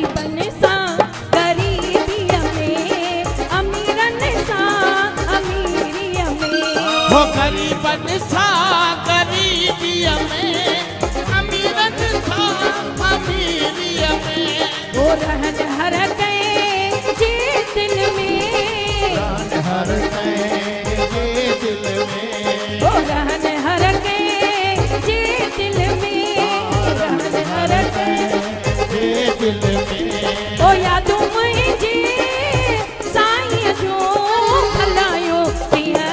गरीबन सा गरीबिया में अमीरन सा अमीरिया में हो गरीबन सा गरीबिया में अमीरन सा अमीरिया में वो रहन हर गए जे दिल में हर गए दिल में वो रहन हर गए जे दिल में रहन हर गए दिल में ओ यादूं मुंहिंजे साईं जो भलायो पिया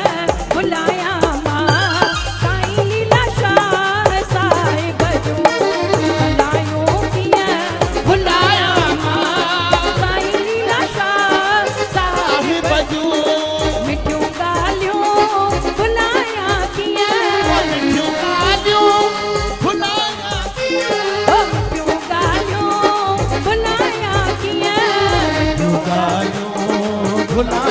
बुलाया मां साईं लीला शाह साहिब जो भलायो पिया बुलाया मां साईं लीला शाह साहिब जो मिठियूं ॻाल्हियूं बुलाया किया मिठियूं ॻाल्हियूं भुलाया ओ मिठियूं ॻाल्हियूं बुलाया किया ॻाल्हियूं भुलाया